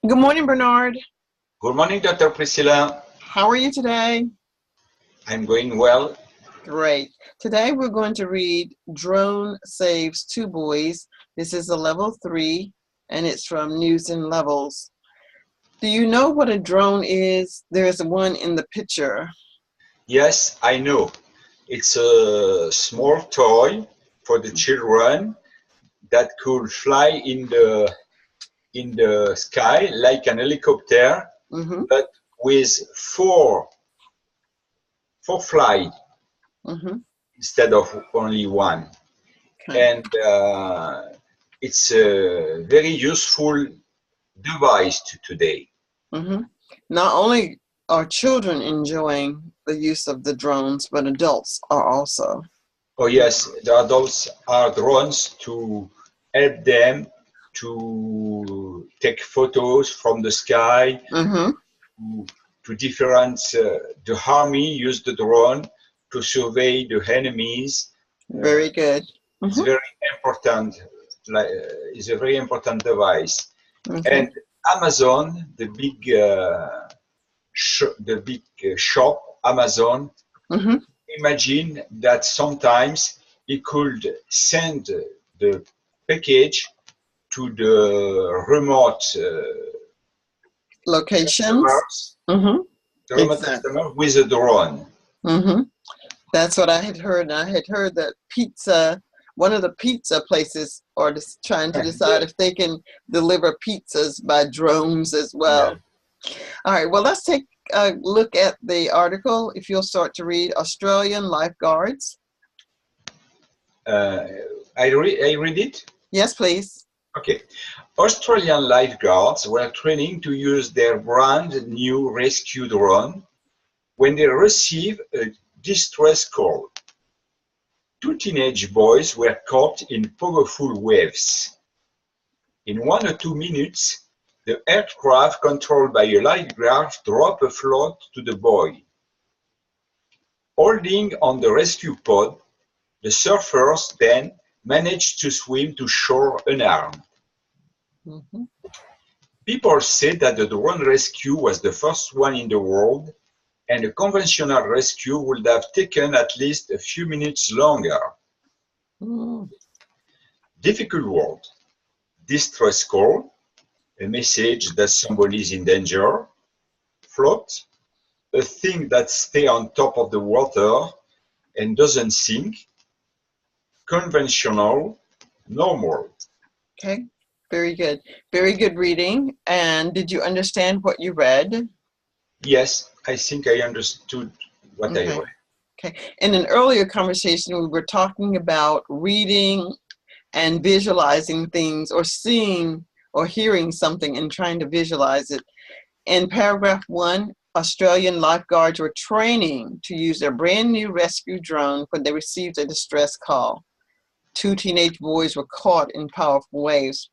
Good morning, Bernard. Good morning, Dr. Priscilla. How are you today? I'm going well. Great. Today we're going to read Drone Saves Two Boys. This is a level 3 and it's from News and Levels. Do you know what a drone is? There's one in the picture. Yes, I know. It's a small toy for the children that could fly in the sky like an helicopter, Mm-hmm. but with four fly Mm-hmm. instead of only one. Okay. And it's a very useful device today. Mm-hmm. Not only are children enjoying the use of the drones, but adults are also. Oh yes, the adults are drones to help them to take photos from the sky Mm-hmm. to, to different. The army use the drone to survey the enemies. Uh, Very good. it's Mm-hmm. very important. It's a very important device. Okay. And Amazon, the big shop, Amazon, Mm-hmm. imagine that sometimes he could send the package to the remote Locations. customers, Mm-hmm. the remote Exactly. customer with a drone. Mm-hmm. That's what I had heard. And I had heard that one of the pizza places are just trying to decide Yeah, if they can deliver pizzas by drones as yeah. well. All right, well, let's take a look at the article. If you'll start to read Australian lifeguards. Uh, I read it. Yes, please. Okay. Australian lifeguards were training to use their brand new rescue drone when they received a distress call. Two teenage boys were caught in powerful waves. In 1 or 2 minutes, the aircraft controlled by a lifeguard dropped a float to the boy. Holding on the rescue pod, the surfers then managed to swim to shore unharmed. Mm-hmm. People say that the drone rescue was the first one in the world, and a conventional rescue would have taken at least a few minutes longer. Mm-hmm. Difficult word. Distress call, a message that somebody is in danger. Float, a thing that stays on top of the water and doesn't sink. Conventional, normal. Okay, very good. Very good reading. And did you understand what you read? Yes, I think I understood what I Okay. read. Okay. In an earlier conversation, we were talking about reading and visualizing things or seeing or hearing something and trying to visualize it. In paragraph 1, Australian lifeguards were training to use their brand new rescue drone when they received a distress call. Two teenage boys were caught in powerful waves.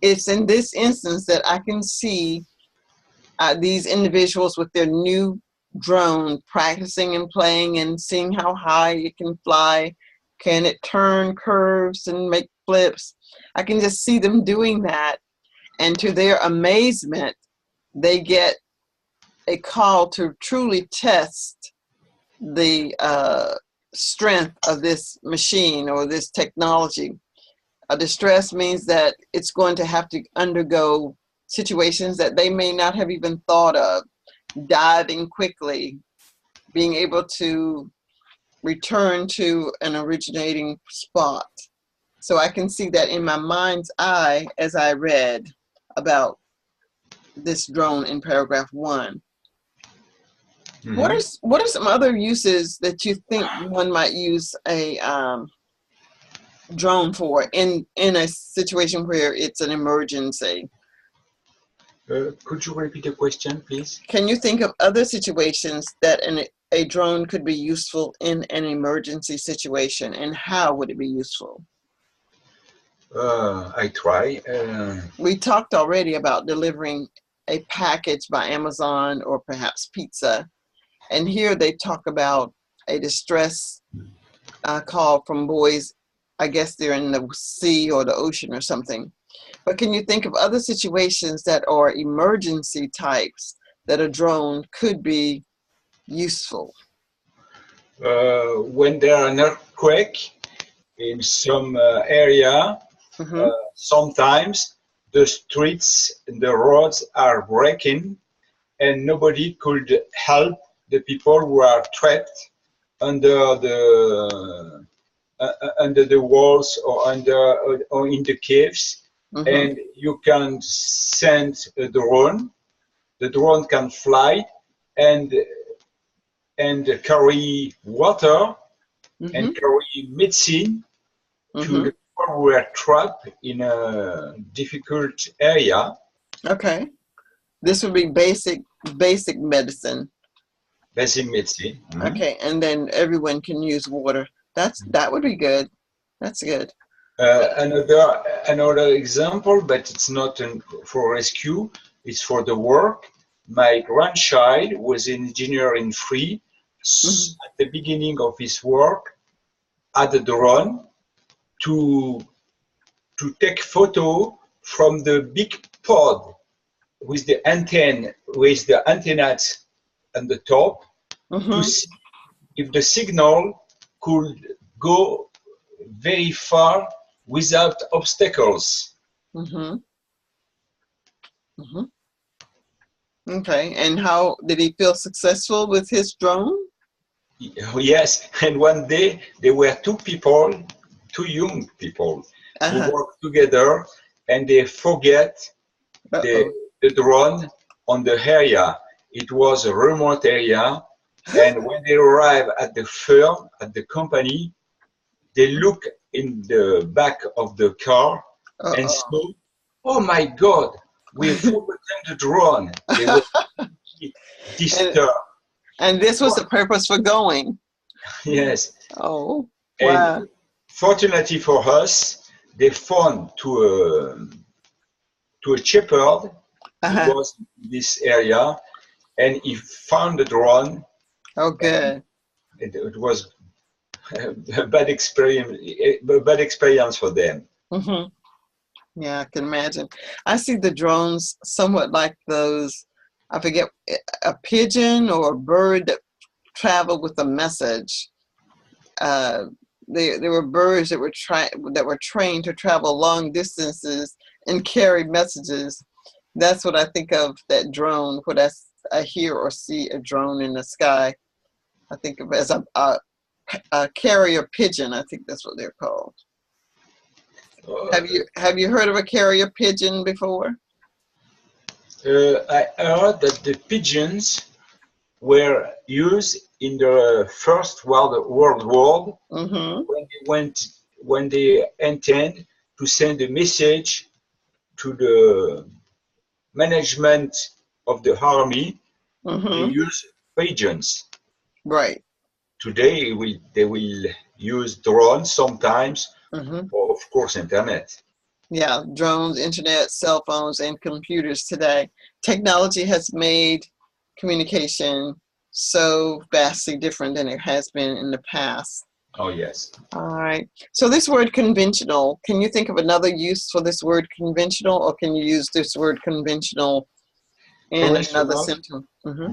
It's in this instance that I can see these individuals with their new drone practicing and playing and seeing how high it can fly. Can it turn curves and make flips? I can just see them doing that. And to their amazement, they get a call to truly test the strength of this machine or this technology. A distress means that it's going to have to undergo situations that they may not have even thought of, diving quickly, being able to return to an originating spot. So I can see that in my mind's eye as I read about this drone in paragraph 1. Mhm. What are some other uses that you think one might use a drone for in a situation where it's an emergency? Could you repeat the question, please? Can you think of other situations that a drone could be useful in an emergency situation, and how would it be useful? I try. We talked already about delivering a package by Amazon or perhaps pizza, and here they talk about a distress call from boys. I guess they're in the sea or the ocean or something. But can you think of other situations that are emergency types that a drone could be useful? When there are an earthquake in some area, Mm-hmm. sometimes the streets, the roads are breaking, and nobody could help the people who are trapped under the walls or in the caves. Mm-hmm. And you can send a drone. The drone can fly and carry water Mm-hmm. and carry medicine to Mm-hmm. the people who are trapped in a difficult area. Okay. This would be basic medicine. Basic medicine. Mhm. Okay, and then everyone can use water. That would be good. That's good. Another example, but it's not for rescue. It's for the work. My grandchild was an engineer in free. Mm-hmm. At the beginning of his work, had a drone to take photo from the big pod with the antennas on the top to Mm-hmm. see if the signal could go very far without obstacles. Mm-hmm. Mm-hmm. Okay, and how did he feel successful with his drone? Yes, and one day there were two people, two young people, who Uh-huh. worked together, and they forget the, Uh-oh. the drone on the area. It was a remote area, and when they arrived at the firm, at the company, they look in the back of the car and Uh-oh. saw, oh my God, we've forgotten the drone. They were And disturbed. and this was the purpose for going. Yes, Oh, and wow. fortunately for us, they found to a shepherd who Uh-huh. was in this area, and he found the drone, Oh, and good. it was a bad experience for them. Mm-hmm. Yeah, I can imagine. I see the drones somewhat like those, I forget, a pigeon or a bird that travel with a message. Uh, there were birds that were trained to travel long distances and carry messages. That's what I think of that drone. When I hear or see a drone in the sky, I think of it as a carrier pigeon. I think that's what they're called. Uh, Have you heard of a carrier pigeon before? I heard that the pigeons were used in the First World War Mm-hmm. when they intend to send a message to the management of the army. They Mm-hmm. use pigeons. Right. Today they will use drones sometimes, Mm-hmm. or of course internet. Yeah, drones, internet, cell phones, and computers today. Technology has made communication so vastly different than it has been in the past. Oh yes. All right. So this word conventional, can you think of another use for this word conventional, or can you use this word conventional in another Conventional. sentence? Mm-hmm.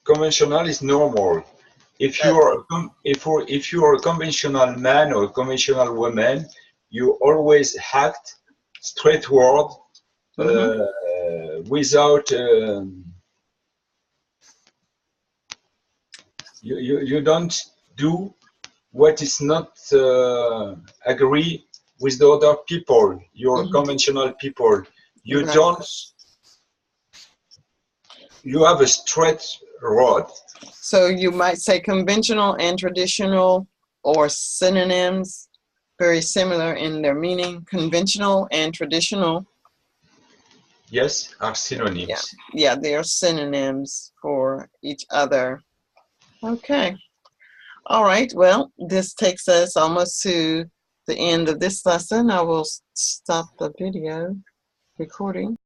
Conventional is normal. If you are if you are a conventional man or a conventional woman, you always act straightforward, Mm-hmm. without you don't do what is not agree with the other people, your Mm-hmm. conventional people. You Right. don't, you have a straight road. So you might say conventional and traditional, or synonyms, very similar in their meaning. Conventional and traditional, Yes, are yeah, synonyms. yeah, they are synonyms for each other. Okay, all right. Well, this takes us almost to the end of this lesson. I will stop the video recording.